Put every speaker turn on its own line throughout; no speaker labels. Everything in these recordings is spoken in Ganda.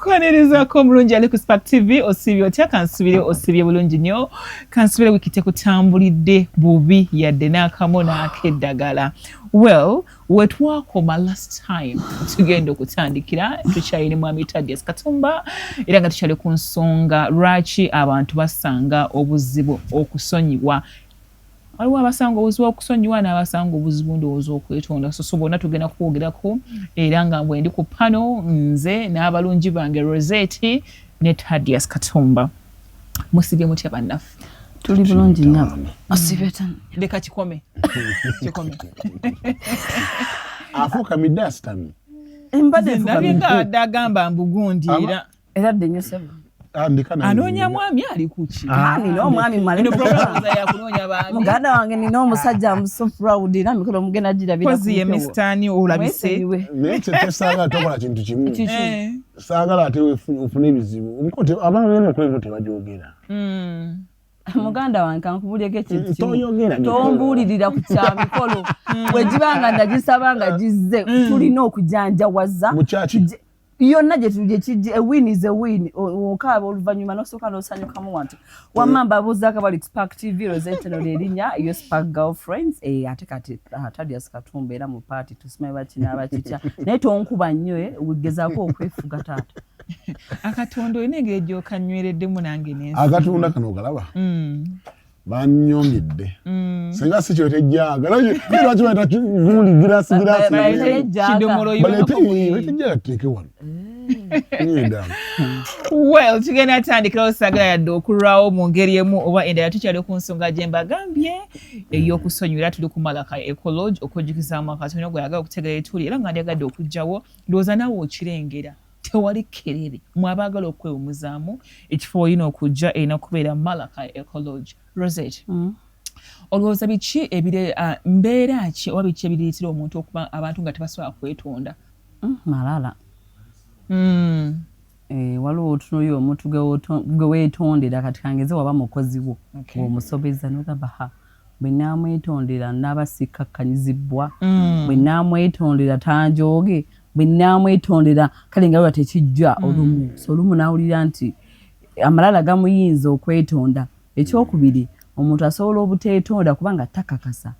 Kwaniriza ko mulungi ali ku Spark TV osibye otya kansubire osibye bulungi nnyo kansubire wikite kutambulidde bubi yadde n'akamona akeddagala. Well, wetwakoma last time tugenda okutandikira tukyayina mwami Thaddeus Katumba era nga tukyali ku nsonga lwaki abantu basanga obuzibu okusonyiwa. Waliwo abasanga obuzibu okusonyiwa n'abasanga obuzibu ndowooza okwetonda. So bonna tugenda kwogerako era nga bwe ndi ku pano nze n'abalungi bange Rosette ne Thaddeus Katumba. Musibye mutya bannaffe?
Tuli bulungi nnyo. Osibye tani.
Leka kikome. Kikome.
Afuka midastami.
Mbadde
ndabika dagamba mbugundira.
Era ddennyo sebo.
Anoonya mwami ali kuki?
Nina omwami mmalemu.
Programu ya kunoonya baami.
Muganda wange nina omusajja I'm so proud era mikolo mugenda girabira ku.
Kozi ye Mr. olabise.
Nete tesanga tokola kintu kimu. Saagala ate ufune ebizibu. Omukote abantu bene kwevo tebajogera.
Muganda wange kankubulireko ekintu kimu. Tombuulirira ku kya mikolo. Bwe gibanga ndagisaba nga gizze tulina okujanjawaza. Yonna gye tuje kijje a win is a win okaaba oluvannyuma n'osooka n'osanyukamu wantu wamamba abuuzaako bali Spark TV Rosette erinnya yo Spark Girlfriends ate kati Thaddeus Katumba era mu party tusimaye bakina abakikya naye tonkuba nnyo wigezaako okwefuga taata
akatondo olina engeri gy'okanywereddemu nange nensi
akatonda kano ogalaba banyongedde singa si kyo tejjaaga lwaki bayita gundi girasi
kidomolo
yobatejjaateeke wano.
Well, tugenda atandikirawo sagala yadde okulwawo mu ngeri emu oba endala tukyali ku nsonga gye mbagambye ey'okusonyiwa. Tuli ku Malaka Ecolodge okujjukizaamu akatono gwe yagala okutegeera etuli era nga ndyagadde okujjawo ndowooza naawe okirengera tewali kerere mwabaagala okwewumuzaamu ekifo olina okujja erina kubeera Malaka Ecolodge. Rosette, olowooza biki mbeera ki oba biki ebireetera omuntu okuba abantu nga tebasobola kwetonda?
Malala. Waliwo otunuulira omuntu gwe weetondera kati kangeze waba mukozi wo ng'omusobeza n'ogamba bwe nnaamwetondera nnaaba sikkakkanyizibwa bwe nnaamwetondera tanjooge bwe nnaamwetondera kale nga lwa tekijja olumu so olumu n'awulira nti amalala gamuyinza okwetonda. Ekyokubiri omuntu asobola obuteetonda kubanga takakasa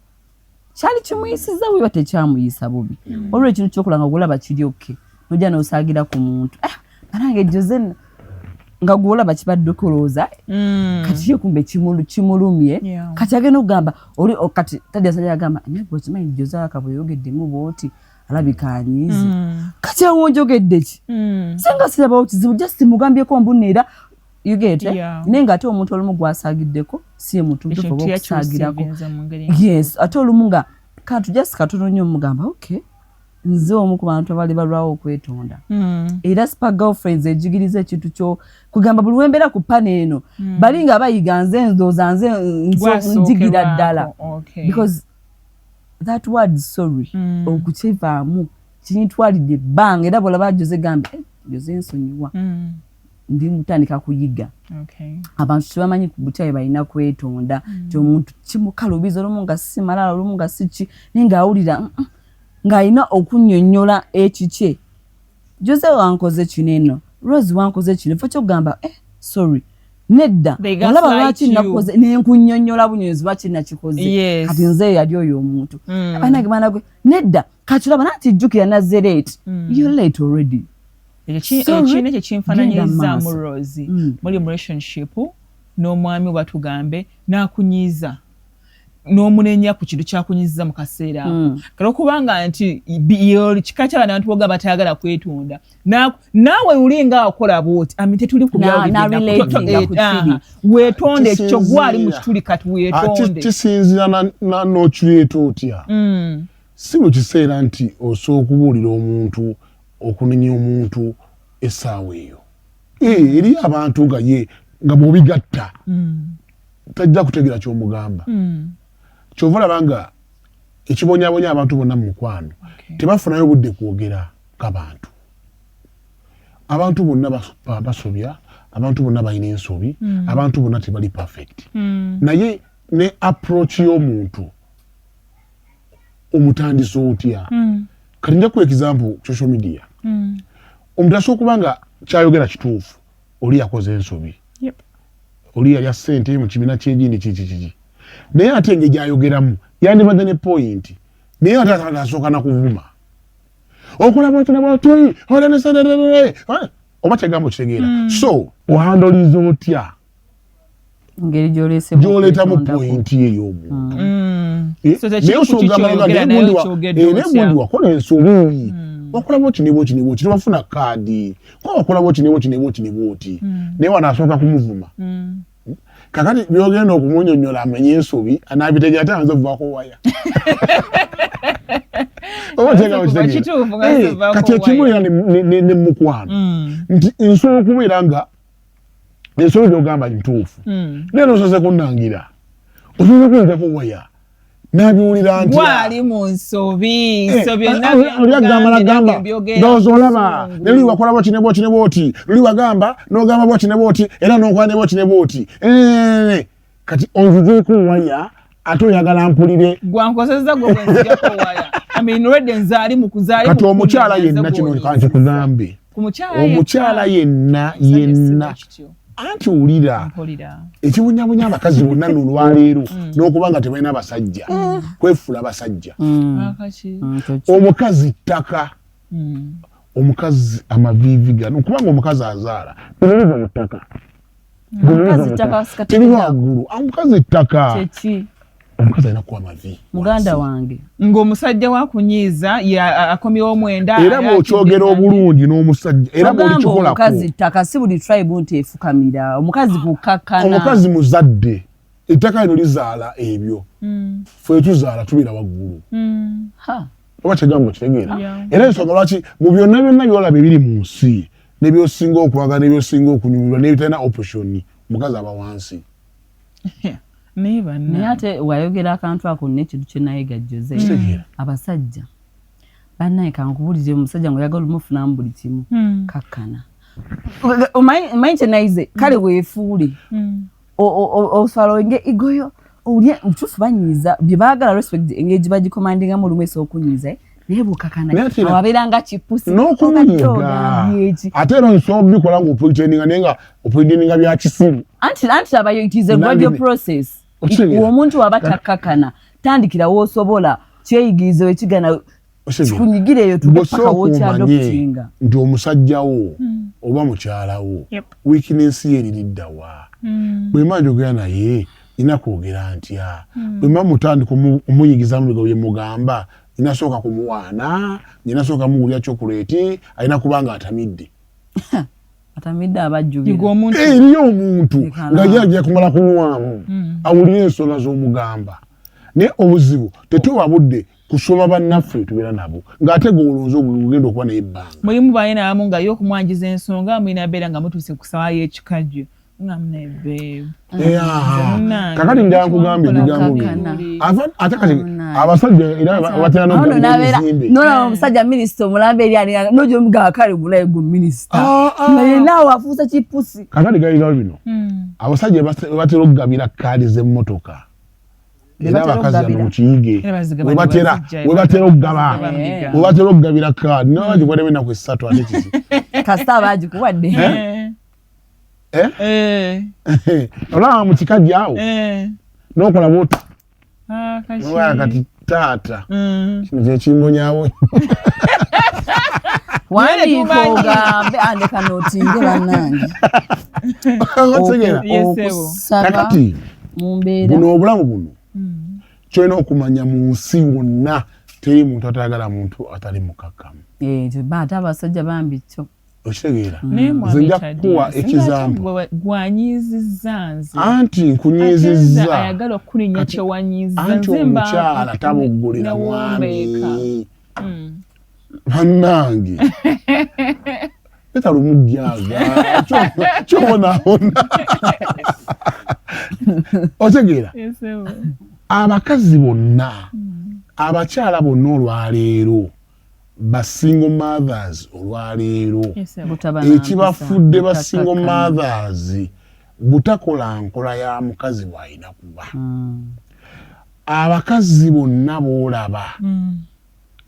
kyali kimuyisiza bwe tekyamuyisa bubi olwo ekintu kyokulanga ogulaba kiri okke nojja n'osaagira ku muntu banange Jose nga gwolaba kibadde okulooza kati ye kumbe kimulumye kati agenda okugamba oli kati Thaddeus agamba nabwe okimanyi Jose akabweyogeddemu bwoti alabika anyiizi kati awo njogedde ki senga sirabawo kizibu just mugambyeko mbuneera you get nenga ate omuntu olumu gwasaagiddeko si ye muntu mtufu okusaagirako yes ate olumu nga kantu just katono nnyo mugamba okay nze omu ku bantu abali balwawo okwetonda era Spark Girlfriends ejigiriza ekintu kyo kugamba buli wembeera ku pane eno bali nga bayiga nze ndowooza nze njigira ddala because that word sorry okukivaamu kinyitwalidde ebbanga era bwolaba Jose gambe Jose nsonyiwa ndi mutandika kuyiga abantu tebamanyi ku butyaye balina kwetonda omuntu kimukalubiza olumu nga si malala olumu nga si ki naye ng'awulira ng'alina okunnyonnyola ekikye Jose wankoze kino eno Rose wankoze kino fo kyokugamba sorry nedda olaba lwaki nakoze nenkunnyonnyola bunyonyozi lwaki nakikoze kati nze yali oyo omuntu abanage banagwe nedda kati olaba nanti jjukira Nazareth you're late already.
Ekino ekyo kinfaananyiriza mu Rose muli mu relationship n'omwami oba tugambe n'akunyiiza n'omunenya ku kintu kyakunyiiza mu kaseera ako kale okubanga nti kika ky'abantu boga batayagala kwetonda naawe ulinga akola bwoti tetuli ku weetonde ekyo gwali mu kituli kati weetonde
kisinzira n'okireeta otya si mu kiseera nti osobola okubuulira omuntu okunenya omuntu essaawa eyo eri abantu nga bw'obigatta tajja kutegeera ky'omugamba kyova olaba nga ekibonyabonya abantu bonna mu mukwano tebafunayo budde kwogera nk'abantu. Abantu bonna basobya, abantu bonna balina ensobi, abantu bonna tebali perfect. Naye ne approach y'omuntu omutandisa otya. Kati nja ku example social media. Omuntu asobola okuba nga kyayogera kituufu oli yakoze ensobi oli yalya ssente mu kibiina ky'egindi kiki naye ate engeri gy'ayogeramu yandibadde ne point naye ate atasooka na kuvuma okola bwoti oba kyegambo kitegeera so ohandoliza otya
ngeri
gy'oleetamu point ey'omuntu naye osogamba naye wakola ensobi wakola bwoti tebafuna kaadi ko wakola bwoti naye wanasooka kumuvuma kakati byogenda okumunyonyola amenye ensobi anaabitegera ate anze okuvaako waya kati ekimu era ne mukwano nti nsobola okubeera nga ensobi gyogamba ntuufu naye nosoze kunnangira osobola kuleetako waya nabiwulira nti
gwali mu nsobi
olyagambalagamba ndowooza olaba ne luli wakola bwoti luli wagamba n'ogamba bwoti era n'okola ne bwoti kati onzizeeko waya ate oyagala mpulire
gwankozesa gwe bwenzijako waya already nzaali mu kuzaali
kati omukyala yenna kino kanti kugambe omukyala yenna anti wulira ekibunyabunya abakazi bonna nolwaleero n'okuba nga tebalina abasajja kwefula abasajja omukazi ttaka omukazi amaviivi gano okubanga omukazi azaala tereriza mu ttaka teriba waggulu omukazi ttaka omukazi alina kuwa amavi
muganda wange
ng'omusajja wakunyiiza akomyewo omwenda
era bw'okyogera obulungi n'omusajja era bw'olikikolako
omukazi ttaka si buli tribe nti efukamira omukazi kukakkana
omukazi muzadde ettaka lino lizaala ebyo ffe tuzaala tubeera waggulu oba kyegambo kitegeera era ensonga lwaki mu byonna byolaba ebiri mu nsi ne byosinga okwagala ne byosinga okunyumirwa n'ebitalina option omukazi aba wansi
naye ate wayogera akantu ako n'ekintu kye nayegajjoze abasajja bannaye kankubulire omusajja ngaoyagala omufunamu buli kimu kakkana omanyi kyenayize kale weefuule oswalonge igoyo olye mutuufu banyiiza bye baagala respect engeri bagikomandingamu olumu esobola okunyiiza naye bwokakana awabeera nga kipusi
n'okunyiga ate era nsobola obikola ng'opointinga naye nga opointinga bya kisiru
anti abayo it is a gradual process omuntu waba takkakana tandikira w'osobola kyeyigirize wekigana kikunyigireeyo tupaka w'okyadoktinga
nti omusajjawo oba mukyalawo wiikinensi ye eririddawa bwe mba njogera naye ina kwogera ntya bwe mba mutandika omuyigiza mu bigo bye mugamba inasooka kumuwaana ninasooka muwulya chokoleti alina kubanga atamidde
atamidde abajjubira
eriyo omuntu nga yajja kumala kunywamu awulira ensonga z'omugamba naye obuzibu tetuwa budde kusoma bannaffe tubeera nabo ng'ate golonze ogenda okuba naye ebbanga
mulimu balina abamu nga y'okumwanjiza ensonga mulina beera nga mutuuse ku ssaawa y'ekikajjo nga munebeebu
kakati ndyankugambye ebigambo bino ate kati abasajja era batera n'obuzimbe
nolaba omusajja minisita omulambe eri alina n'ogyomugaa kale gulaye gu minisita naye naawe afuusa kipusi
kakati galirawo bino abasajja batera okugabira kaadi z'emmotoka era abakazi bano mukiyige webatera okugabira kaadi nabagikuwadde ennaku esatu ate kisi
kasita abagikuwadde
olaba mu kikajja awo n'okola bwoti kati taata kino kyekimbonyawo
wandiika ogambe andeka nootinge bannange
kakati buno obulamu buno kyolina okumanya mu nsi wonna teri muntu atayagala muntu atali mukakkamu
ate abasajja bambi kyo
okitegeera nze nja kukuwa ekizampo
gwanyiizizza nze
anti nkunyiizizza
ayagala okulinya kyewanyiizizza
anti omukyala tabuggulira mwami bannange leta lumugyaga kyobonaabona otegeera abakazi bonna abakyala bonna olwaleero basingle mothers olwaleero ekibafudde basingle mothers butakola nkola ya mukazi bw'alina kuba abakazi bonna boolaba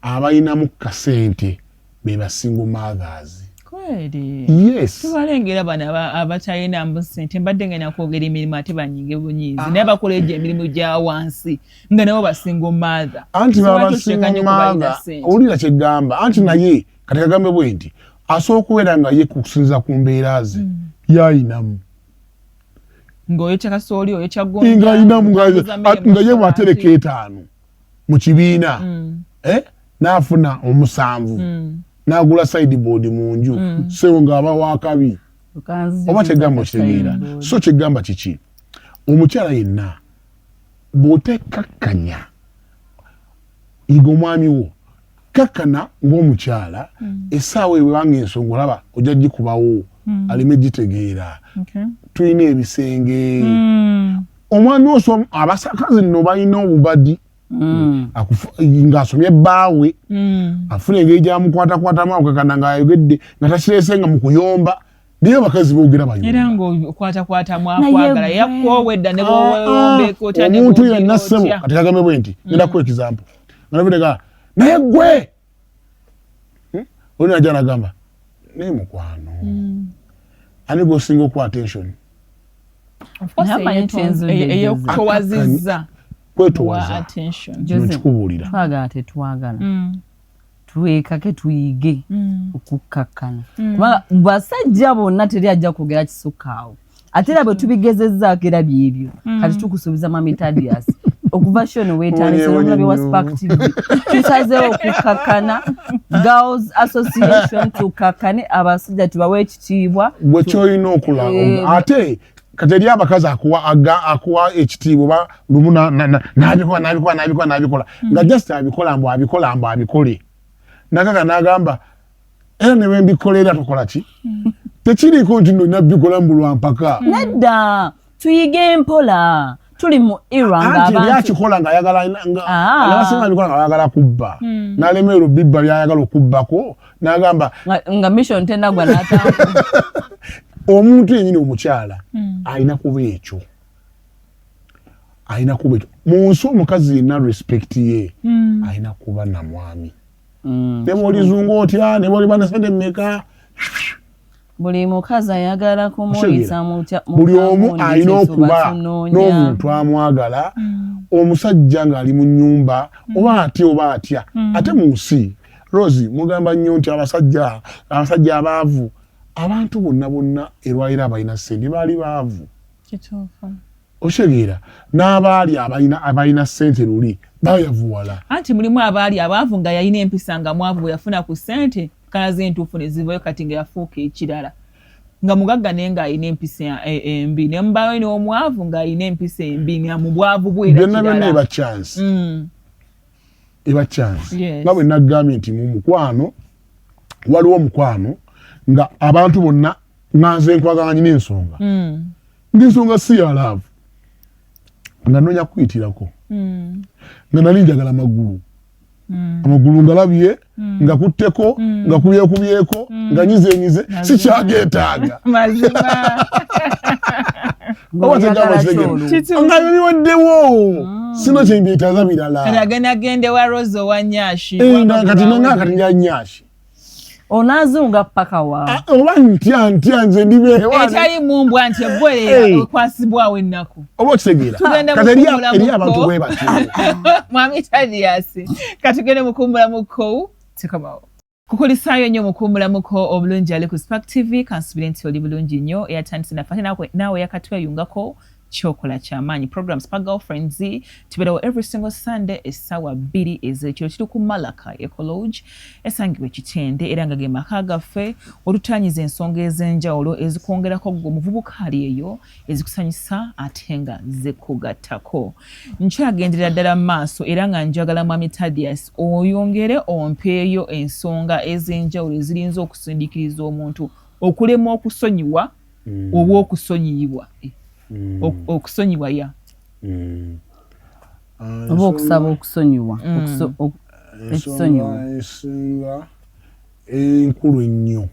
abalinamu kasente be basingle mothers
kweli
yes
tubalengera bano abatalina ssente mbadde ngenda kwogera emirimu ate banyige bunyiizi naye bakola egyo emirimu gya wansi nga nabo basinga omaatha
anti babasinga omaatha owulira kyegamba anti naye kati kagambe bwe nti asobola okubeera nga ye kusinziza ku mbeera ze yayinamu
ng'oyokya kasooli oyokya
nga ayinamu nga ye bwatereka 5 mu kibiina n'afuna 7 n'agula sideboard mu nju sewo ng'aba wakabi oba kyegamba okitegeera so kyegamba kiki omukyala yenna bw'otekakkanya yiga omwami wo kakkana ng'omukyala essaawa ewanga ensonga olaba ojja gikubawo aleme gitegeera tulina ebisenge omwami oso abasakazi nno balina obubadi ng'asomye bbaawe afuna engeri gyamukwatakwatamu akakana ng'ayogedde nga takireesenga mu kuyomba naye abakazi boogera bayomba
era ng'okwatakwatamu akwagala yakwowedda ne bwowombeeko
omuntu yenna ssebo kati kagambe bwe nti ngenda kuwa ekizampo nga nabireka naye ggwe oli najja nagamba naye mukwano ani gwosinga okuwa attention
eyokutowazizza
kwetowaza kikubuulira
twagala tetwagala twekake tuyige okukkakkana kubanga basajja bonna teri ajja kwogera kisukkaawo ate era bwe tubigezezzaako era byebyo kati tukusuubiza Mamitadias okuva shono weetandise n'omulabi wa Spark TV tusazeewo okukkakkana Girls Association tukkakkane abasajja tubawe ekitiibwa
gwe kyolina okulaba ate kati eri abakazi akuwa ekitiibwa lumu n'abikola nga just abikola mbu abikole nakaka n'agamba era ne bwe mbikolera tukola ki tekiriiko nti nno nabikola mbu lwampaka
nedda tuyige mpola tuli mu era
ng'abantu yakikola ng'ayagala abasinga abikola nga bayagala kubba n'alemerwa bibba byayagala okubbako n'agamba
nga mission tennagwa n'atambula
omuntu yennyini omukyala alina kuba ekyo mu nsi omukazi yenna respect ye alina kuba na mwami ne bw'olizunga otya ne bw'oliba ne sente mmeka
buli mukazi ayagala kumuyisa
buli omu alina okuba n'omuntu amwagala omusajja ng'ali mu nnyumba oba atya ate mu nsi Rosie mugamba nnyo nti abasajja abaavu abantu bonna erwaliro abalina ssente baali baavu okitegeera n'abaali abalina ssente luli bayavuwala
anti mulimu abaali abaavu nga yalina empisa nga mwavu bwe yafuna ku ssente kalaze entuufu ne zivayo kati nga yafuuka ekirala nga mugagga naye ng'alina empisa embi ne mubaayo n'omwavu ng'alina empisa embi nga mu bwavu bwe era kirala
byonna eba chance nga bwe naggambye nti mu mukwano waliwo omukwano nga abantu bonna nganze nkwagala nyina ensonga ng'ensonga si ya laavu nga noonya kuyitirako nga nali njagala amagulu ngalabye nga kutteko nga kubyekubyeko nga nyizenyize sikyageetaaga nga biwaddewo sino kyembyetaaza birala
agende wa Rose owa Nyashi
kati nonga kati nja Nyashi
onazunga paka wa
oba ntya nze ndibeewa
etali mumbwa nti eggwe okwasibwawo ennaku
oba okitegeera kati eri abantu bwe batyo
Mamitadias katugende mukumbulamuko tekamawo kukulisaayo nnyo mukumbulamuko obulungi ali ku Spark TV kansubire nti oli bulungi nnyo eyatandise nafate naawe yakatweyungako kyokola kyamaanyi program Spark Girlfriends tubeerawo every single Sunday essaawa 2 ez'ekiro kiri ku Malaka Ecolodge esangibwa Kitende era nga ge maka gaffe olutaanyiza ensonga ez'enjawulo ezikwongerako gwe omuvubuka ali eyo ezikusanyusa ate nga zikugattako nkyagenderera ddala mu maaso era nga njagala Mamitadias oyongere ompeeyo ensonga ez'enjawulo ezirinza okusindiikiriza omuntu okulemwa okusonyiwa oba okusonyiyibwa okusonyiwa ya
oba okusaba okusonyiwa ekisonyiwa
esinga enkulu ennyo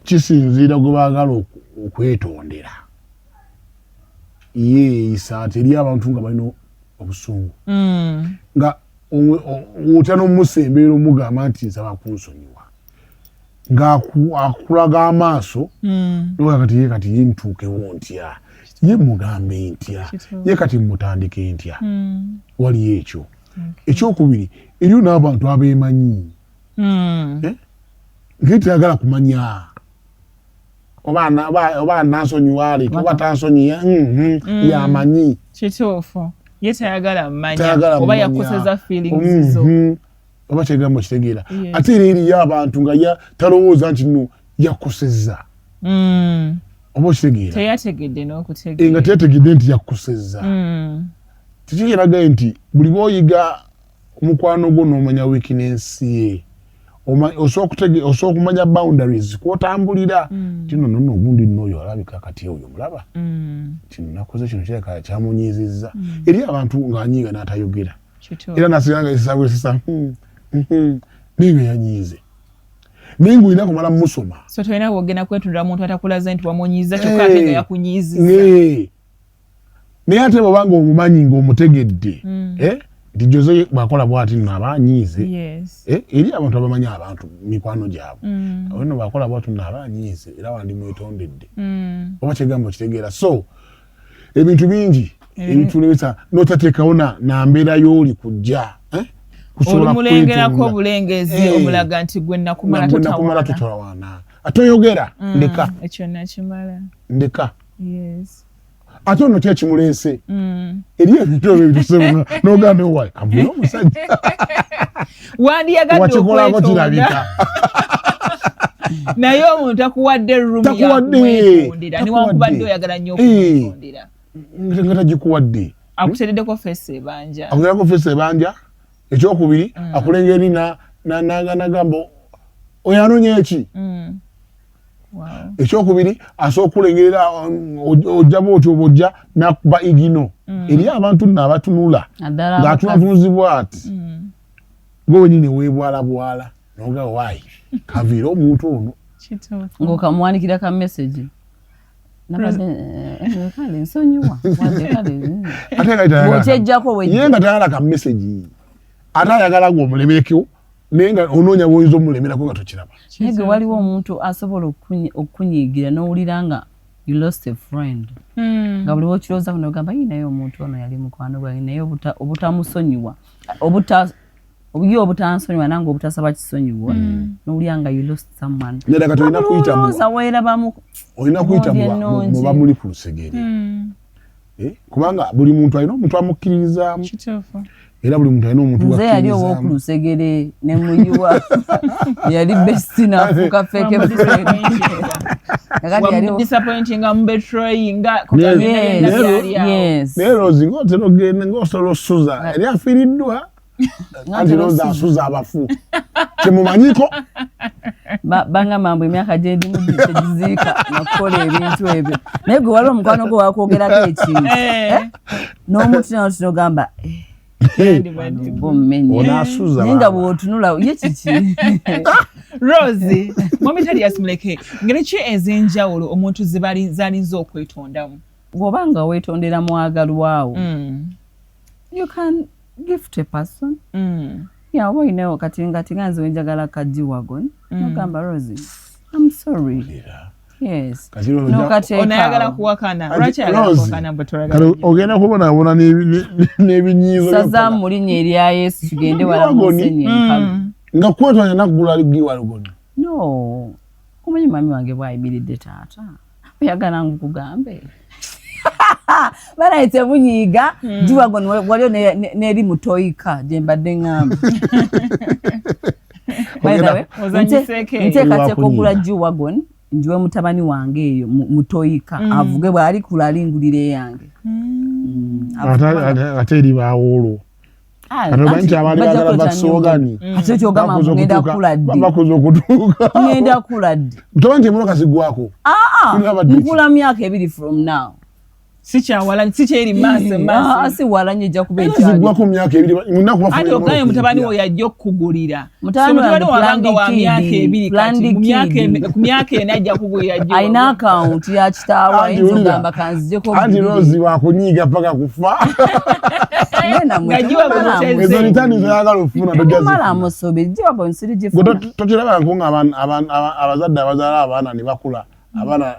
kisinziira gwe baagala okwetondera yeeyisa teri abantu nga balina obusungu nga otano musembera omugamba nti nsaba kunsonyiwa ng'akulaga amaaso noga kati ye ntuukewo ntya ye mugambe ntya ye kati mutandike ntya waliyo ekyo ekyokubiri eriyo n'abantu abeemanyi ng'eteyagala kumanya oba nansonyiwa aleke oba tansonyiya yamanyi
kituufu ye tayagala mmanya oba yakoseza feelings zo
oba kyegamba kitegeera ate era eriyo abantu nga talowooza nti no yakoseza oba okitegeera
teyategedde n'okutegeera
nga teyategedde nti yakoseza tekigeraga nti buli bw'oyiga omukwano gwo n'omanya weakness ye osobola okumanya boundaries kwotambulira tino nono ogundi n'oyo alabika kati oyo mulaba kino nakoze kino kiraka kyamunyizizza eri abantu ng'anyiiga n'atayogera era nasigala nga esisabwesisa niwe yanyiize naye ng'olina kumala musoma
so tolina kwogenda kwetundira muntu atakulaze nti wamunyiiza kyokka ate nga yakunyiizizza
naye ate bw'obanga omumanyi ng'omutegedde nti Jose bw'akola bw'ati nno aba anyiize eri abantu abamanyi abantu mikwano gyabwe ono bw'akola bw'ati nno aba anyiize era wandimwetondedde oba kyegamba okitegeera so ebintu bingi ebitulebesa n'otateekawo na mbeera y'oli kujja
olimulengerako obulengezi omulaga nti gwe nakumala
totawaana atoyogera ndeka
ekyo nakimala
ndeka ate ono kyekimuleese eriyo ebintu ebyo bitusemu n'ogamba owaye kavuyo omusajja
wandiyagadde okwetonda naye omuntu akuwadde rumu yakwetondera niwankubadde oyagala nnyo okwetondera
nga tagikuwadde
akuteereddeko feesi ebanja
ekyokubiri akulenga eri nagamba oyo anoonya eki ekyokubiri asobola okulengerera ojja bwotyo bwojja nakuba igino eri abantu nno abatunula ng'atunatunuzibwa ati gwe wenyini weebwalabwala noga waayi kaviire omuntu ono
ng'okamuwanikira ka message kale nsonyiwa
ye nga tayagala ka message ate ayagala gweomulemereko naye nga onoonya bwoyinza omulemerako nga tokiraba
naye gwe waliwo omuntu asobola okunyiigira n'owulira nga you lost a friend nga buli wokirowoozaako nogamba naye omuntu ono yali mukwano gwange naye obutamusonyiwa ye obutansonyiwa nange obutasaba kisonyiwa n'owulira nga you lost someone olowooza weerabamu
olina kuyita muba muli ku lusegere kubanga buli muntu alina omuntu amukkiririzaamu era buli muntu alina omuntu
nze yali ow'okulusegere ne muyiwa yali besti n'afuuka feke
disappointinga mubetrayinga
naye Rozi ng'otera ogenda ng'osobola osuza eri afiiriddwa anti Rozi asuza abafu temumanyiko
banga mambo emyaka gyendimu tegiziika nakukola ebintu ebyo naye gwe waliwo omukwano gwe wakwogerako ekintu n'omuntu naotinogamba nga bwotunula ye kiki
Rozi mwami Thaddeus Muleke ngeri ki ez'enjawulo omuntu zalinza okwetondamu
bw'oba nga weetondera mwagalwawo you can gift a person oba olinawo kati nze wenjagala ka G-Wagon nogamba Rozi I'm sorry yes
onayagala kuwakana lwaki ayagala kuwakana
kale ogenda kubonaabona n'ebinyiizo
sazaamu mu linnya erya Yesu tugende wala musenye enkalu
nga kwetonya nakugula G-Wagon
no omanyi mami wange bwayimiridde taata oyagala nkukugambe banaite bunyiiga G-Wagon waliyo n'eri mutoyika gye mbadde ngamba nteekateeka ogula G-Wagon njiwe mutabani wange eyo mutoyika avuge bwali kula alingulira eyange
ate eri bawoolo nti abali bagala basoogani
ate kyogamba ngenda kula ddi
bakuza okutuuka
ngenda kula ddi
mutabani nti emotoka ziggwako
nkula myaka 2 from now
sikyawala sikyeri maaso
asi wala nyeja kubecha
zigwa ku myaka 2 munaku bafuna
ati ogaye mutabani wo yajja okukugulira
mutabani
wabanga wa myaka 2 kati ku myaka ena ajja kugulira jjo
aina account ya kitawa enzo gamba kanzije ko
andi rozi wa kunyiga paka kufa
nena
Ngajiwa
ezo nitani zayagala ofuna
dogazi mala musobe jiwa bonsiri jifu
tochiraba nkunga abazadde abazala abana ne bakula abana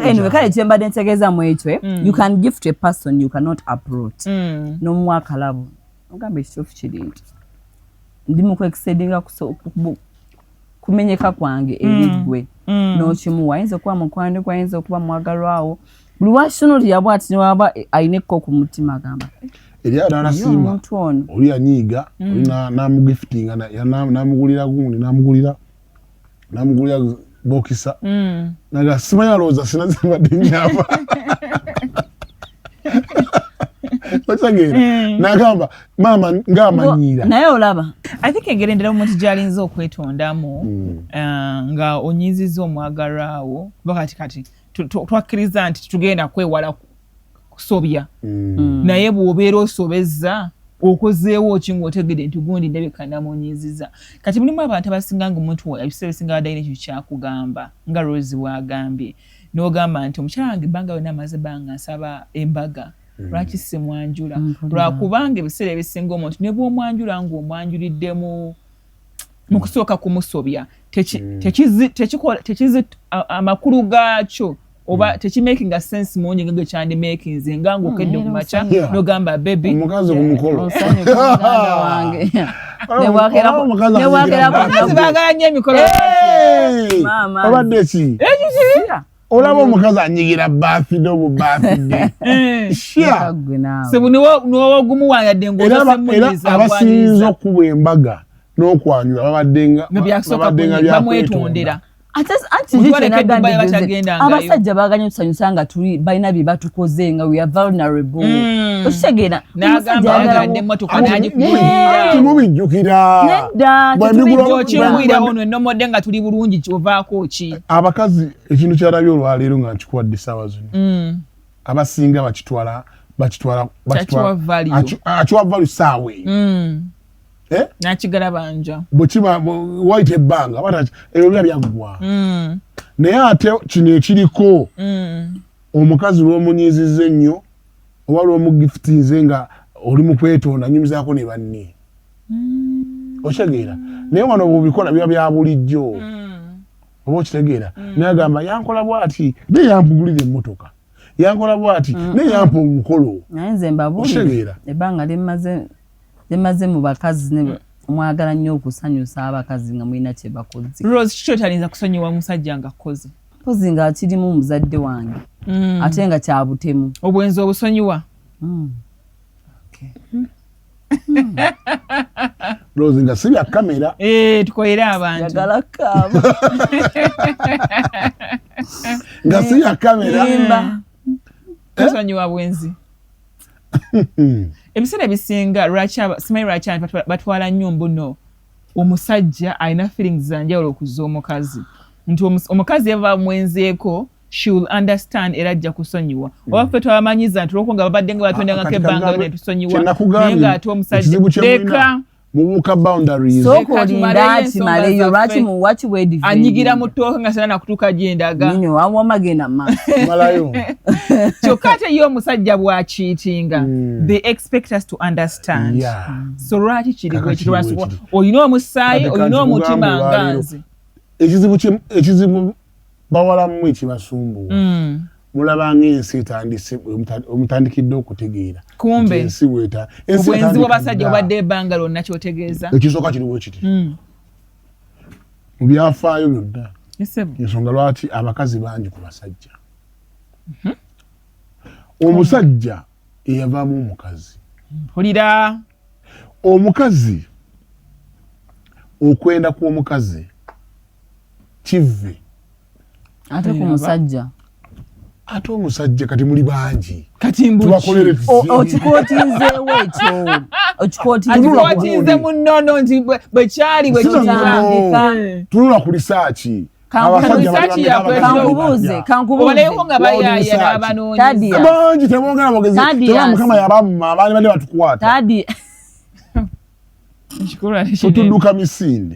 anyway, kale kyembadde ntegeeza mu ekyo you can gift a person you cannot approach n'omwaka labo ogamba ekituufu kiri nti ndi mu kwexceedinga kumenyeka kwange eri ggwe n'okimuwa ayinza okuba mukwano gwe ayinza okuba mwagalwawo buli wasonoli yabwa ati newaba ayina ekko ku mutima agamba
eri adala simba oli yanyiiga oli namugiftinga namugulira gundi namugulira bokisa naga simanya loza sinazibadde nyamba nagamba mama ngamanyira
naye olaba
I think engerendera omuntu gyalinza okwetondamu nga onyiziza omwagalwawo kuba kati twakkiriza nti tugenda kwewala kusobya naye bw'obeera osobezza okozeewo ki ng'otegedde nti gundi ndabika namunyiziza kati mulimu abantu abasinga nga omuntu ebiseera ebisinga baddayo nekyo kyakugamba nga Rose bw'agambye n'ogamba nti omukyala wange ebbanga yonna amaze banga nsaba embaga lwaki simwanjula lwakubanga ebiseera ebisinga omuntu ne bw'omwanjula ng'omwanjuliddemu mu kusooka kumusobya tekizi amakulu gaakyo oba tekimakinga sense mungi nga gekyandi makinze nga ng'okedde ku makya n'ogamba baby
omukazi omukolo
wange
baagala nnyo emikolo
obadde ki olaba omukazi anyigira baafidde obubaafidde
sebu niwogumu wanyadde
ng'oera abasinza okuba embaga n'okwanyula babaddenga
bamwetondera
abasajja baganya tusanyusa nga tuli balina bye batukoze nga we are vulnerable okitegeera
timubijjukira
ono enomodde nga tuli bulungi kyovaako ki
abakazi ekintu kyalabye olwaleero nga nkikuwadde essaawa zino abasinga bakitwala akiwa valu saawa eyo
nakigala banja
bwekima waita ebbanga ebyo bya byaggwa naye ate kino ekiriko omukazi lw'omunyiizizza ennyo oba lw'omugifutinze nga oli mu kwetonda nyumizaako ne banne okitegeera naye wano bw'obikola biba bya bulijjo oba okitegeera naye agamba yankola bw'ati naye yampugulira emmotoka yankola bw'ati naye yampa omukolo
naye nze mbabuulire ebbanga limaze mu bakazi mwagala nnyo okusanyusa abakazi nga mulina kye bakoze
Rose kikyo talinza kusonyiwa musajja nga koze
mpozi nga kirimu muzadde wange ate nga kya butemu
obwenzi obusonyiwa
Rose nga si bya kamera
tukolere abantu
yagala kaaba
nga si bya kamera
kusonyiwa bwenzi ebiseera ebisinga simanyi lwaki batwala nnyo mbuno omusajja alina feelings za njawulo okuzza omukazi nti omukazi yava mwenzeeko she will understand era ajja kusonyiwa oba ffe twabamanyiza nti olwokuba nga babadde nga batondangako ebbanga ne tusonyiwa naye ng'ate omusajja leka
mubuuka boundaries
sokolinda kimaleyo lwaki muwaki wedi
anyigira mu ttooka nga sena nakutuuka gyendaga
ninyo awamagenda maaso
malayo
kyokka ate ye omusajja bw'akiitinga they expect us to understand so lwaki kiri bwekitolwasibwa olina omusaayi olina omutima nga nze
ekizibu bawalamu ekibasumbuwa mulabanga ensi etandise omutandikidde okutegeera
kumbe obwenzi bw'abasajja obadde ebbanga lyonna kyotegeeza
ekisooka kiriwo ekiti mu byafaayo byonna ensonga lwaki abakazi bangi ku basajja omusajja eyavaamu omukazi
hulira
omukazi okwenda kw'omukazi kive
ate ku musajja
ate omusajja kati muli bangi
kati
okikootinzeewo ekyo
okikootinze munono nti bwekyali bwekitandika
tunula ku lisaaki
kankubuuze
nga bayaya n'abanoonyeza
bangi tebogera bogezi teba mukama yabamma abaali bali batukwata tudduka misinde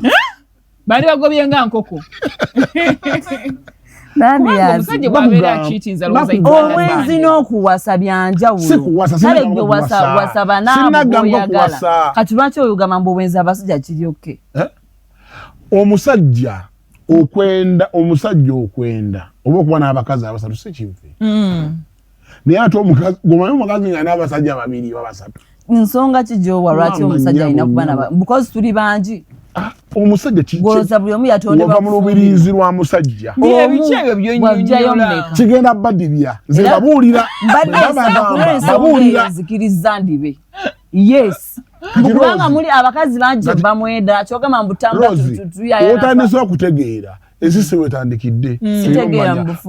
baali bagobye nga nkoko
omwenzi n'okuwasa byanjawulo kale gwe wasaba n'aboyagala kati lwaki oyogamba mbu obwenzi abasajja kiryoke
omusajja okwenda oba okuba n'abakazi abasatu si kinve naye ate gomanyi omukazi nga n'abasajja babiri babasatu
nsonga ki gyowa lwaki omusajja alina kuba because tuli bangi
omusajja
goloza buli omu yatondebwa
mu lubirizi lwa musajja kigenda badibya nze babuulira
nzikiriza ndibe yes kubanga muli abakazi bangi bamwenda kyogamba
otandise okutegeera esisi wetandikidde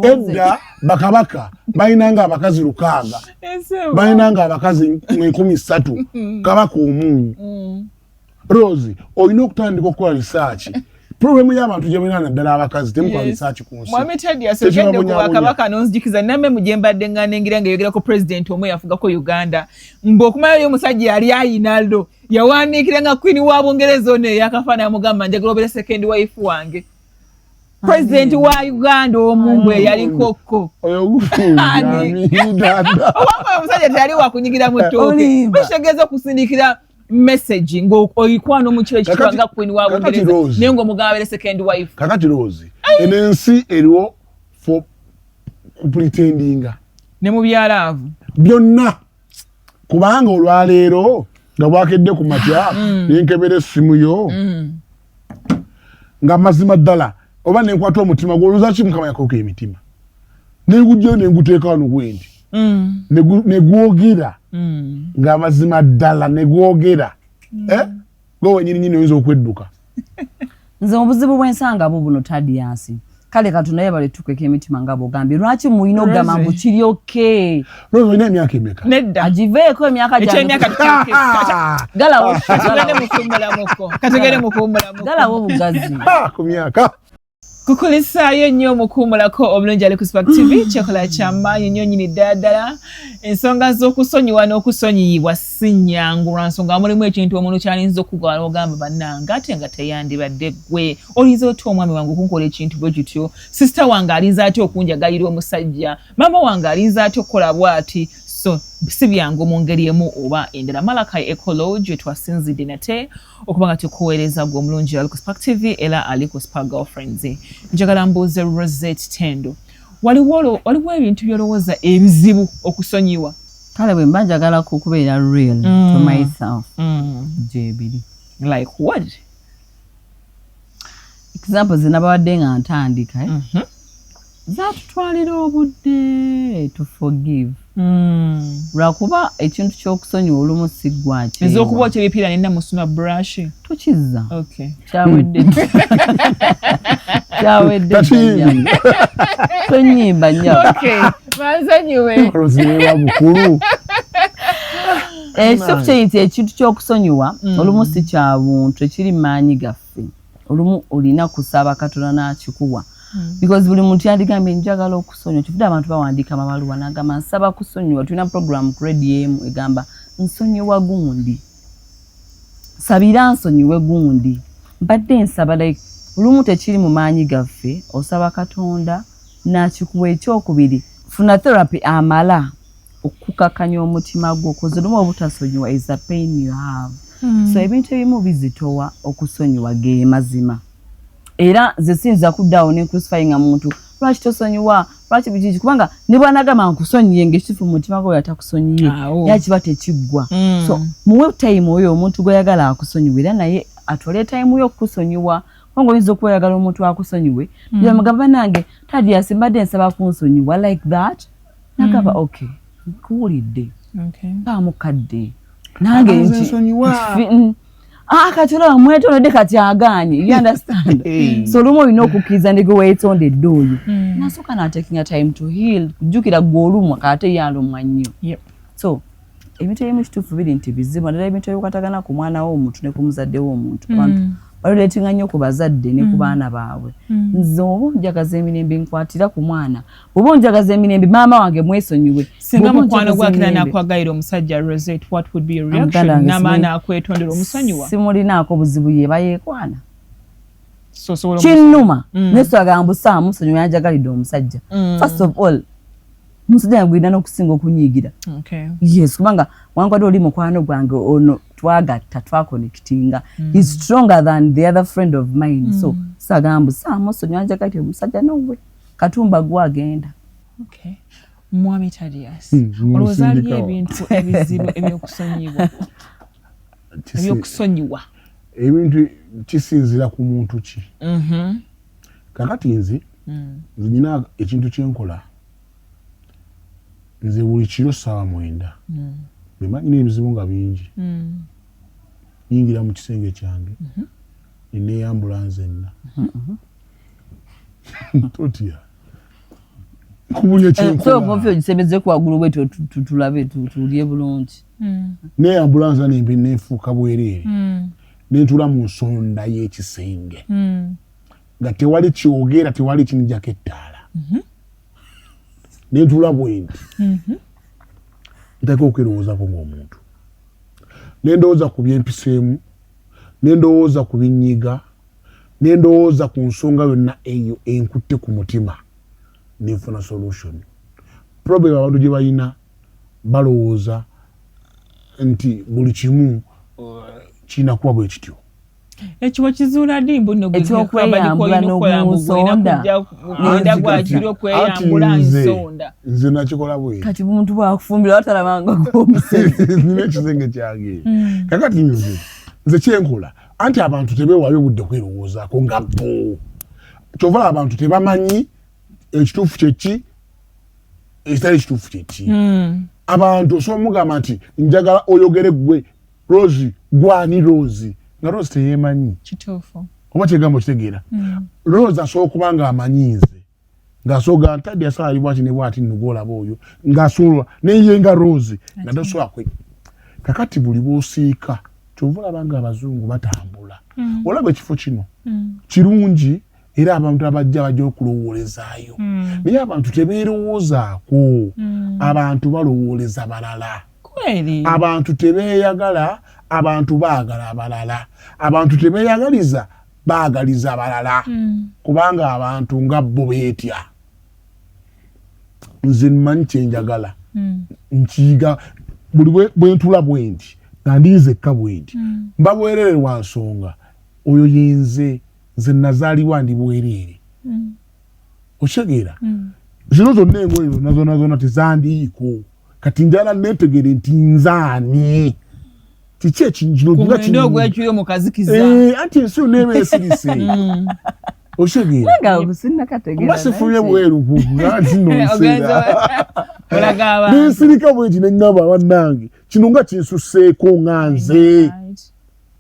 edda bakabaka balinanga abakazi 600 balinanga abakazi 13 kabaka omu Rosie olina okutandika okukola research problemu y'abantu gye balina naddala abakazi temukola research ku nsi
Mwami Teddy asogedde ku bakabaka n'onzikiza namme mujembadde nga nengira ng'eyogera ku president omwe yafugako Uganda mbu okumala oli omusajja yali ayinaldo yawandiikira nga queen wa Bungereza ono eyakafaana yamugamba njagala obeere second wife wange president wa Uganda omumbwe yalikokko omusajja teyali wakunyigira mu ttooke kitegeeza okusindikira message ng'oyikwano mu kiro ekitwanga queen wa Bungereza naye ng'omugamba abeere second wife
kakati Rosie enensi eriwo for kupretendinga
ne mu byalaavu
byonna kubanga olwaleero nga bwakedde ku makya nenkebera essimu yo nga mazima ddala oba nenkwata omutima gw'oluza ki mukama yakoka emitima negujjayo nenguteeka wano bwendi negwogera nga mazima ddala negwogera gwe wenyininyini oyinza okwedduka
nze obuzibu bw'ensanga bo buno Tadiasi kale katonda yebale tukweka emitima nga bwogambye lwaki muyina okugamba mbu kiryoke
olina emyaka emeka
nedda
agiveeko emyaka galawo galawo obugazi
ku myaka
kukulisaayo nnyo omukuumulako obulungi ali ku Spark TV kyekola kyamaanyi nnyo nnyini ddala ensonga z'okusonyiwa n'okusonyiyibwa si nnyangu lwa nsonga mulimu ekintu omuntu ky'alinza okugala ogamba bannange ate nga teyandibadde ggwe olinza otya omwami wange okunkola ekintu bwe kityo sisita wange alinza atya okunjagalira omusajja maama wange alinza atya okukola bw'ati so si byangu mu ngeri emu oba endala. Malakai Ecology twasinzidde nate okuba nga tukuweereza gwe omulungi ali ku Spark TV era ali ku Spark Girlfriends. Njagala mbuuze Rosette Tendo, waliwo ebintu by'olowooza ebizibu okusonyiwa?
Kale bwe mba njagala kukubeera real to myself gyebiri.
Like what?
Example zinabawadde nga ntandika zatutwalira obudde to forgive. Lwakuba ekintu ky'okusonyiwa olumu si gwaki
ez'okuba okya ebipiira nenna musuna brush
tukizza
kyawedde
tonyimba nnyo
banzanyiwe
bukulu
ekituufu kyeyinti ekintu ky'okusonyiwa olumu si kya buntu ekiri maanyi gaffe olumu olina kusaba Katonda n'akikuwa. Because buli muntu yandigambye njagala okusonyiwa kivudde abantu bawandiika amabaluwa n'agamba nsaba kusonyiwa. Tulina program ku radio emu egamba nsonyiwa gundi sabira nsonyiwe gundi mbadde nsaba like olumu tekiri mu maanyi gaffe osaba Katonda n'akikuwa. Ekyokubiri funa therapy amala okukakanya omutima gwo koze olumu obutasonyiwa is a pain you have. So ebintu ebimu bizitowa okusonyiwa ge mazima. Era ze sinza kuddaawo ne crucifying muntu lwaki tosonyiwa lwaki biki kubanga ne bwanagamba nkusonyiye ng'ekituufu mu mutima gwo yatakusonyiye yakiba tekiggwa. So muwe time oyo omuntu gweyagala akusonyiwe era naye atwale time yo okusonyiwa kubanga oyinza okweyagala omuntu akusonyiwe yamugamba nange Tadiasi mbadde nsaba kunsonyiwa like that nagamba okay nkuwulidde mukadde nange nti akatola mwetolodde kati agaanye you understand. So lumu olina okukkiriza ne gwe weetondedde oyo nasooka n'atakinga time to heal kujjukira gwe olumwa kaate yalumwa nnyo. So ebintu ebimu kituufu biri nti bizibu naddala ebintu ebikwatagana ku mwana w'omuntu ne ku muzadde w'omuntu abantu baletinga nnyo ku bazadde ne ku baana baabwe nze oba onjagaza emirembe nkwatira ku mwana oba onjagaza emirembe maama wange mwesonyiwe
singa mukwano gwakira nakwagayira omusajja Rosette, what would be your reaction? N'amaana akwetondera omusonyiwa
simulinaako buzibu yeba yeekwana
so
kinnuma neswagamba busaamu musonyiwa yanjagalidde omusajja first of all musajja yagwirina n'okusinga okunyiigira yes kubanga wankwadde oli mukwano gwange ono twagatta twakonectinga is stronger than the other friend of mine so sagamba busaamu musonyiwa yanjagalidde omusajja nowe katumba gwagenda
mwami Thaddeus olowooza aliyo ebintu ebizibu ebyokusonyiwa
ebintu kisinzira ku muntu ki kakati nze nina ekintu kyenkola nze buli kiro ssaawa 9 bwemanyi n'ebizibu nga bingi nyingira mu kisenge kyange nina ambulanse enna totya kubulya kyenkola
gisebeze kwagulu bwe tulabe tulye bulungi
ne ambulanse nefuuka bwereere nentula mu nsonda y'ekisenge nga tewali kyogera tewali kinijjako ettaala nentula bwendi ntaka okwerowoozako ng'omuntu nendowooza ku byempiseemu nendowooza ku binnyiga nendowooza ku nsonga yonna eyo enkutte ku mutima nenfuna solution problem abantu gye balina balowooza nti buli kimu kirina kuba bwe kityo
ekiwa kizuula dimbu nno gwekweyambula n'okumusonda gwenda gwakiro okweyambula nsonda
nze nakikola bwe
kati omuntu bwakufumbira watalabanga gwomusezi
nina ekisenge kyange kakati nze kyenkola anti abantu tebeewaayo budde kwerowoozaako nga bo kyovala abantu tebamanyi ekituufu kyeki ekitali ekituufu kyeki abantu osobola mugamba nti njagala oyogere gwe Rozi gwani Rozi nga Rozi teyemanyi
kituufu
oba kyegambo kitegeera Rozi asobola okuba nga amanyi nze ng'asobola ntadde asaali bwati ne bwati nno gwolaba oyo ng'asobola neye nga Rozi nga tosobola kwe kakati buli bw'osiika kyova olaba nga abazungu batambula olaba ekifo kino kirungi era abantu abajja bajja okulowoolezaayo naye abantu tebeerowoozaako abantu balowooleza balala abantu tebeeyagala abantu baagala abalala abantu tebeeyagaliza baagaliza abalala kubanga abantu nga bo beetya nze mmanyi kyenjagala nkiyiga buli bwentula bwendi nga ndinzekka bwendi mba bwereere wa nsonga oyo yenze nze nazaalibwa ndi bwereere okitegeera zino zonna engoye zonna zonna tezandiiko kati njala netegere nti nzaani kiki ekintu
ogwekyo mukazikiza
anti ensi yonna esirise okitegeera basifumye bweru anti nonseera nensirika bweti neŋŋamba bannange kino nga kinsusseeko nga nze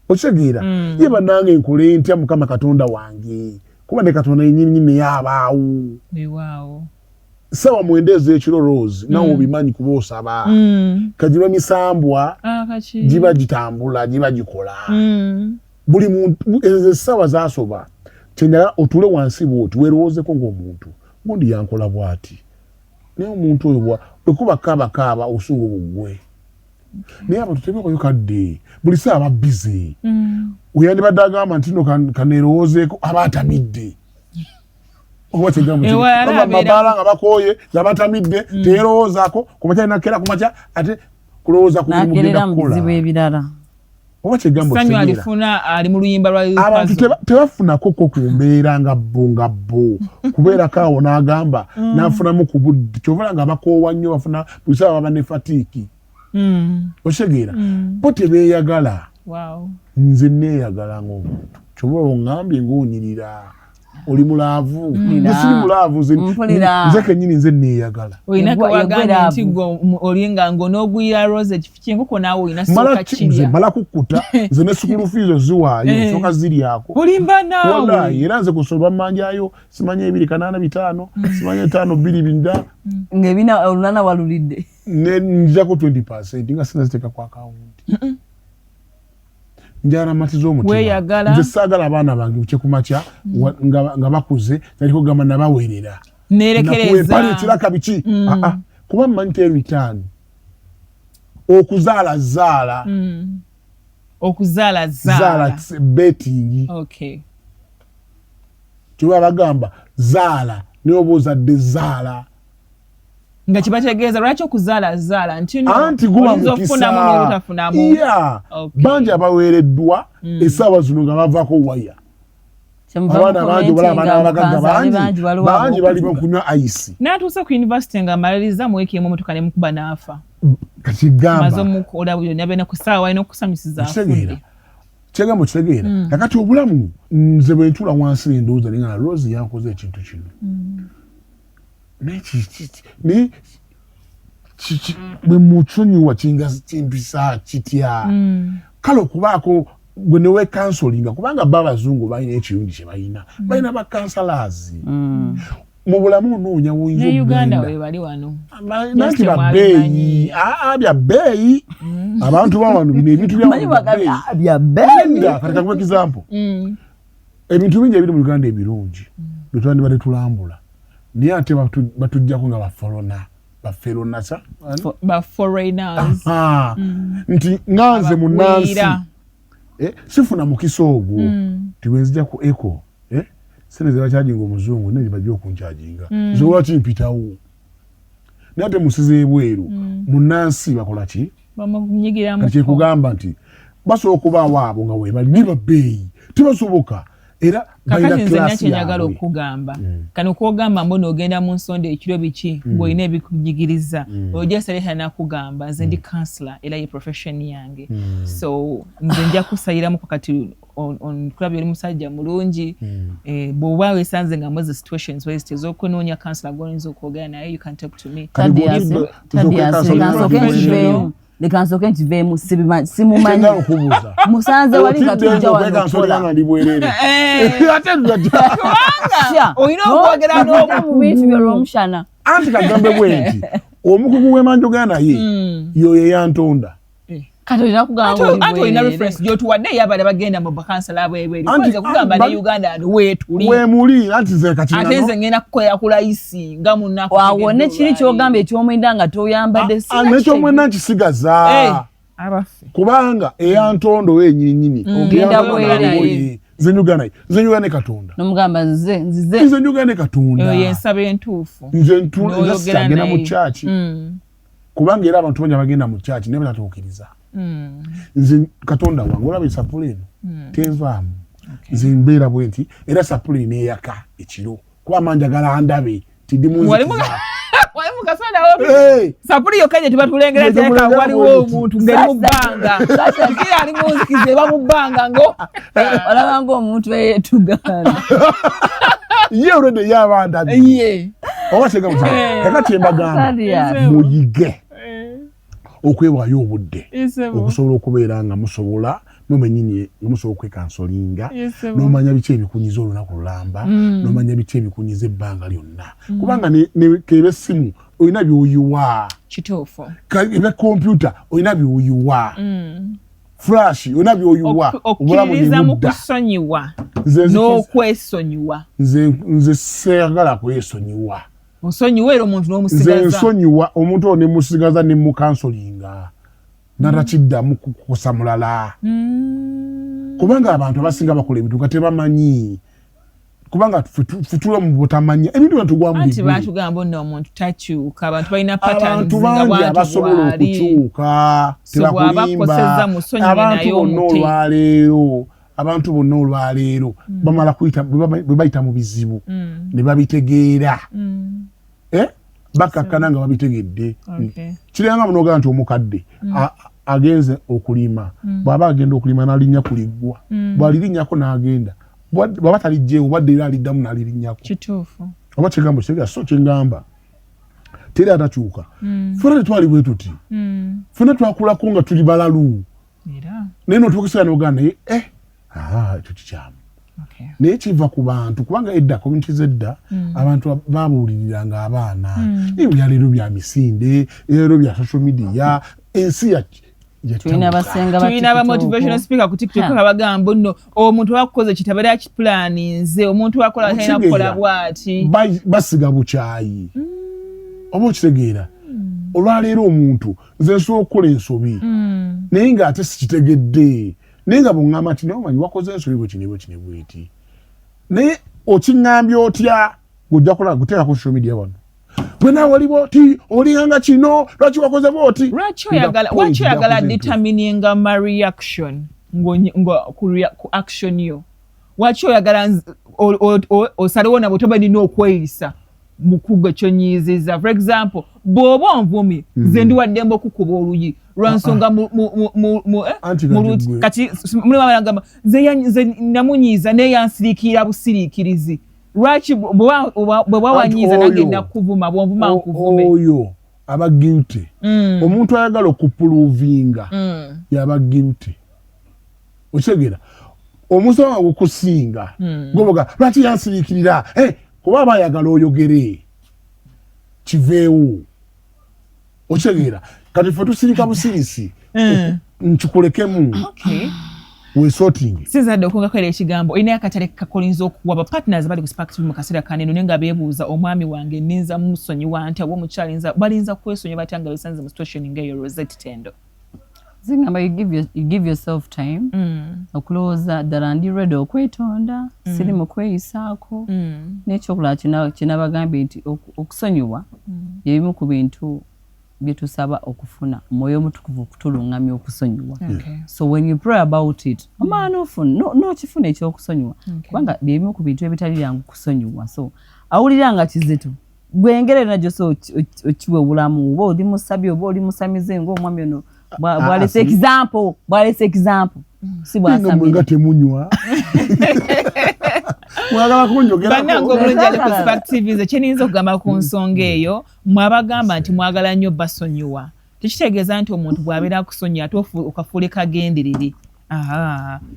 okitegeera ye bannange nkole ntya Mukama Katonda wange kuba ne Katonda yennyini yabaawo sawa mwendeze ekiro Rose nawo obimanyi kuba osaba kajiba misambwa jiba gitambula jiba gikola buli muntu sawa zasoba kyenjagala otule wansi bwoti weerowoozeko ng'omuntu gundi yankola bwati naye omuntu oyo bwekuba kaaba osunga obugwe naye abantu tebekoyo kadde buli saa babbize oyandibadde agamba nti no kaneerowoozeeko aba atamidde oba kyegamamabaala nga bakooye nga batamidde teerowoozaako kumakya nakera kumakya ate kulowooza
kugenda kukola
oba kyegambo
ali mu luyimba lwa
abantu tebafunako ku mbeera nga bo kubeerako awo n'agamba n'afunamu ku budde kyovala nga bakoowa nnyo bafuna buli saa baba ne fatiiki okitegeera bo tebeeyagala nze neeyagala ng'omuntu kyobola oŋŋambye ng'onyirira oli mulaavu nesiri mulaavu nze kennyini nze neeyagala
olinako wagamba nti olinga ng'onoogwira Rose ekifo ky'enkoko naawe olina sooka kirya
mala kukkuta nze ne sukulu fiizo ziwaayo sooka ziryako
olimba naawe
era nze kusolwa mmanjayo simanye 2,8,5 simanye 5,2,4
ng'ebina olunana walulidde
njako 20% nga sinaziteeka ku akawunti njala matiza omutima
Weyagala.
nze saagala abaana bange buke kumakya nga bakuze taliko gamba nabaweerera
nerekereza
pali ekiraka biki kuba mmanyi te return okuzaala zaala betting kiba bagamba zaala niwe oba ozadde zaala
nga kibategeeza lwaki okuzaala nti
anti guba mukisa bangi abaweereddwa essaawa zino nga bavaako waya abaana bangi abaana abagagga bangi bali bakunywa ayisi
n'atuusa ku yunivasite nga amaliriza mu wiiki emu emotoka ne mukuba n'afa
kakigamba
maze omukola byonna abeena ku ssaawa alina okukusanyusiza afudde
kyegambo kitegeera kakati obulamu nze bwe ntuula wansi n'endowooza ninga Rose yankoze ekintu kino bwe mucunyiwa kimpisa kitya kale okubaako gwe newe kansolinga kubanga ba abazungu balina ekirungi kye balina balina bakansalaazi mu bulamu onoonya woyinza babbeeyi byabbeeyi abantu bawano bino ebintu byakatitakuba ekizampo ebintu bingi ebiri mu Uganda ebirungi byetwandibadde tulambula naye ate batujjako nga nti nganze munansi sifuna mukisa ogwo tiwenzija ku eco sente zebakyajinga omuzungu naye bajja okunkyajinga zolwaki mpitawo naye ate musize ebweru munansi bakola ki kyekugamba nti basobola okubaawo abo nga webali ne babbeeyi tebasoboka era
kakati nze nakyenyagala okugamba kano kwogamba mbona ogenda mu nsonda ekiro biki ng'olina ebikujigiriza ojja saleeta nakugamba nze ndi counselor era ye profession yange so nze nja kusayiramu kakati kulabya oli musajja mulungi bw'oba weesanze nga mu situations wezi ez'okunoonya counselor gw'oyinza okwogera naye you can talk to me
lekansoke nkiveemu simumanyi musanze wali nga tujja wanokola
olina okwogera
mu bintu byolw'omushana
anti kagambe bwenti omukugu w'emanjoga naye yoyo yantonda
kati olina kugamba
ati olina reference gyotuwadde eyabala bagenda mu bakansala bwebweri kugamba ne Uganda weetuli
wemuli anti ze kati
ate nze ngenda kukolera ku layisi nga munaku
waawo ne kiri kyogamba ekyomwenda nga toyambadde
nekyomwenda nkisigaza kubanga eyantondo wenyininyini zenyuga ne Katonda
nomugamba
nze nyuga ne Katonda
yensaba entuufu
nze agenda mu church kubanga era abantu bangi bagenda mu church naye batatuukiriza nze Katonda wange olaba esapula eno tenvaamu nze mbeera bwe nti era sapula neeyaka ekiro kuba amanjagala ndabe tiddimunzikiza
sapuli yokka gye tubatulengera kyeka waliwo omuntu ngeri mu bbanga kiri ali munzikiza eba mu bbanga ngo
olaba ng'omuntu eyeetugaana
ye olwedde yabandaye oba kakati embagamba muyige okwewaayo obudde okusobola okubeera nga musobola mwenyini nga musobola okwekansolinga n'omanya biki ebikunyiza olunaku lulamba n'omanya biki ebikunyiza ebbanga lyonna kubanga keba essimu olina byoyiwa
kituufu
eba kompyuta olina byoyiwa flash olina byoyiwa
okkiririza mu kusonyiwa n'okwesonyiwa
nze seagala kwesonyiwa
osonyiwa era omuntu n'omusigaza
nze nsonyiwa omuntu ono nemusigaza ne mukansolinga natakiddamu kukosa mulala kubanga abantu abasinga bakola ebintu nga tebamanyi kubanga futula mu butamanya ebintu batugwamu
anti batugamba nno omuntu takyuka abantu balina patterns nga
bantu abasobola okukyuka tebakulimba abantu bonna olwaleero bamala kuyita bwe bayita mu bizibu ne babitegeera bakakkana nga babitegedde kiranga munogamba nti omukadde agenze okulima bw'aba agenda okulima n'alinnya kuliggwa bw'alirinnyako n'agenda bw'aba talijjeewo wadde era aliddamu n'alirinnyako
kituufu
oba kigambo kitegeera so kyengamba teri atakyuka ffena tetwali bwe tuti ffena twakulako nga tuli balalu naye notuukiseera n'oganda naye ekyo kikyamu naye kiva ku bantu kubanga edda community zedda abantu babuuliriranga abaana ebyaleero bya misinde ebyaleero bya social media ensi
tulina basenga
tulina ba motivational speaker ku TikTok abagamba nno omuntu wakoze kitabo era kiplaninze omuntu wakola tayina kukola bwati
basiga bukyayi oba okitegeera olwaleero omuntu nze nsobola okukola ensobi naye ng'ate sikitegedde naye nga bweŋŋamba nti naye omanyi wakoze ensobi bweti naye okiŋŋambye otya gujja kola guteeka ku social media wano bwe naawe oliba oti olinganga kino lwaki wakoze bwoti
lwaki oyagala determining ma reaction ku action yo lwaki oyagala osalewo nabo toba nina okweyisa mukugo kyonyiziza for example bw'oba onvumi nze ndiwaddemba okukuba oluyi lwansonga kati mulimu abagamba nze namunyiiza naye yansiriikirira busiriikirizi lwaki bwe bawanyiiza nange nakuvuma bwonvuma nkuvume
oyo aba guilty omuntu ayagala okupuluvinga yaba guilty okitegeera omusoma okusinga goboga lwaki yansiriikirira kuba bayagala oyogere kiveewo okitegeera kati fe tusirika busirisi nkikulekemu wesorting
sizadde okwongakwera ekigambo olinayo akatale kakolinza okuwa bapartners bali ku Spark TV mu kaseera kanene naye nga beebuuza omwami wange ninza musonyiwa nti oba omukyala balinza kwesonyiwa batya nga besanze mu situation ng'eyo Rosette Tendo
zingamba you give yourself time okulowooza ddala ndi ready okwetonda siri mu kweyisaako n'ekyokulala kinabagambye nti okusonyiwa yebimu ku bintu bye tusaba okufuna mwoyo omutukuvu okutulungamya okusonyiwa so when you pray about it omwana ofuna n'okifuna ekyokusonyiwa kubanga byebimu ku bintu ebitali byangu kusonyiwa so awulira nga kizito gwengere najjo so okiwe obulamu oba oli musabi oba oli musamize ng'omwami ono bwalese example si bwasamira
temunywa mwagala kunjogera
bannange obulungi ali ku Spark TV nze kyeninza okugamba ku nsonga eyo mwabagamba nti mwagala nnyo basonyiwa tekitegeeza nti omuntu bw'abeera akusonyiwa ate okafuula kagenderere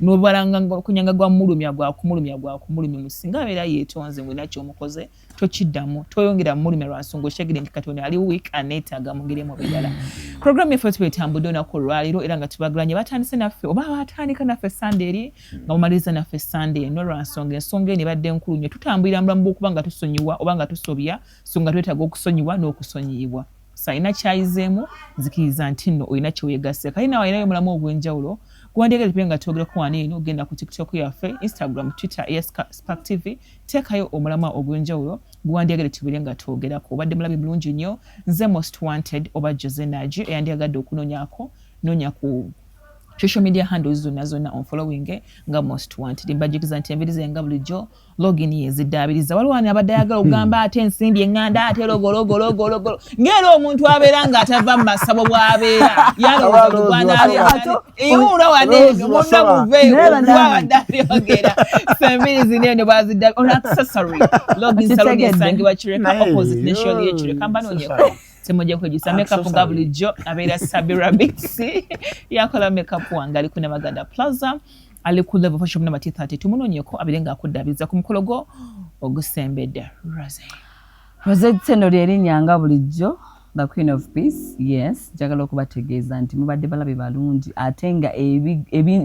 n'obalanga kunyanga gwa kumulumya musinga abeera yeetonze ngwena kyomukoze tokiddamu toyongera mumulumya lwansonga okitegere nti Katonda ali week aneetaaga mugiremu birala programu yaffe twetambudde olunaku olwaleero era nga tubagulanye batandise naffe oba batandika naffe Sunday eri nga mumaliriza naffe Sunday eno lwansonga ensonga eno ebadde nkulu nnyo tutambulira mulamu bw'okuba nga tusonyiwa oba nga tusobya so nga twetaaga okusonyiwa n'okusonyiyibwa sayina kyayizeemu nzikiriza nti nno olina kyeweegasse kali nawe alinayo omulamu ogw'enjawulo guwandiika lipe nga twogerako wano eno ogenda ku TikTok yaffe Instagram Twitter Spark TV teekayo omulamwa ogw'enjawulo guwandiagale tubire nga twogerako obadde mulabi bulungi nnyo nze Most Wanted oba Jose Naji eyandiagadde okunoonyako noonya ku social media handles zonna on following nga Most Wanted mbajikiza nti enviriza nga bulijjo login yeziddaabiriza waliwo ani abadde ayagala okugamba ate ensimbi eŋŋanda ate logologolo ng'era omuntu abeera ng'atava mu masabo bw'abeera yalowooza ogwanaabeera wadde munda muveewadde abyogera envirizi neno bwazidda on accessory login salon esangibwa Kireka opposite ne Shirley y'Ekireka mbanoonyeko temujja kwejjusa makeup nga bulijjo abeera Sabira Bixi yakola makeup wange ali ku Namaganda Plaza ali ku level shop number 30 tumunoonyeko abire nga akuddaabiriza ku mukolo gwo ogusembedde Rosette
Tendo lyerinnya nga bulijjo the Queen of Peace yes njagala okubategeeza nti mubadde balabe balungi ate nga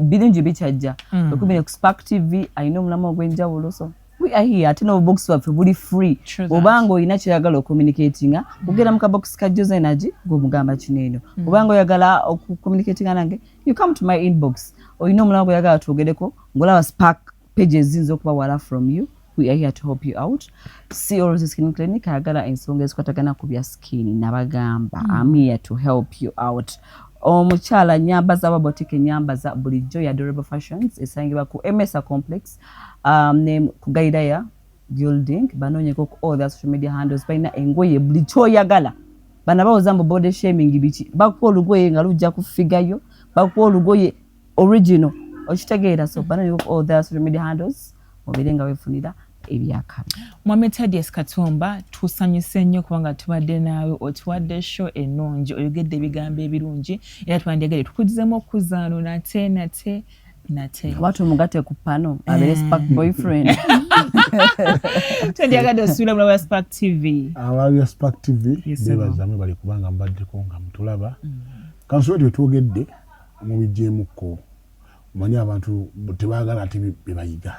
birungi bikyajja okumira ku Spark TV alina omulamu ogw'enjawulo so we are here ate n'obubox waffe buli free obanga olina kyeyagala okucommunicatinga ogenda mu kabox ka Jose Energy ng'omugamba kino eno obanga oyagala okucommunicatinga nange you come to my inbox olina omulamu gweyagala twogereko ng'olaba Spark pages ziyinza okubawala from you we are here to help you out see Rose Skin Clinic ayagala ensonga ezikwatagana ku bya skin nabagamba I'm here to help you out omukyala nyambaza aba boutique nyambaza bulijjo ya Adorable Fashions esangibwa ku Emesa Complex ne ku Gaidaya Building banoonyeko ku all the social media handles balina engoye buli kyoyagala bana bawoza mbu body shaming biki bakuwa olugoye nga lujja kufigayo bakuwa olugoye original okitegeera so banoonyeko ku all the social media handles obere nga weefunira ebyakabi
Mohamed Thaddeus Katumba tusanyuse nnyo kubanga tubadde naawe otuwadde show ennungi oyogedde ebigambo ebirungi era twandiyagala tukuzzeemu okuzaano nate
watu mugate ku pano abere Spark boyfriend
twandiyagadde osuubira mulamu wa Spark TV
ababi Spark TV bebazaamwe bali kubanga mbaddeko nga mutulaba kansobe twetwogedde mubijjeemukko omanyi abantu tebaagala ate bebayiga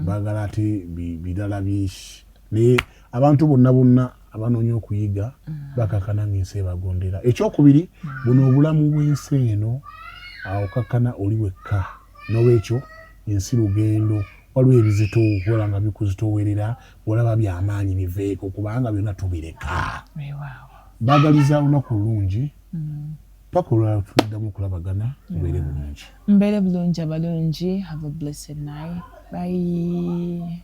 baagala ate birala byeki naye abantu bonna abanoonya okuyiga bakakana ng'ensi ebagondera. Ekyokubiri buno obulamu bw'ensi eno okakana oli wekka n'olwekyo ensi lugendo waliwo ebizito okukola nga bikuzitowerera olaba byamaanyi biveeko kubanga byonna tubireka. Baagaliza olunaku olulungi paka olwala tuddamu okulabagana mubeere bulungi.
Mbeere bulungi abalungi. Have a blessed night. Bye.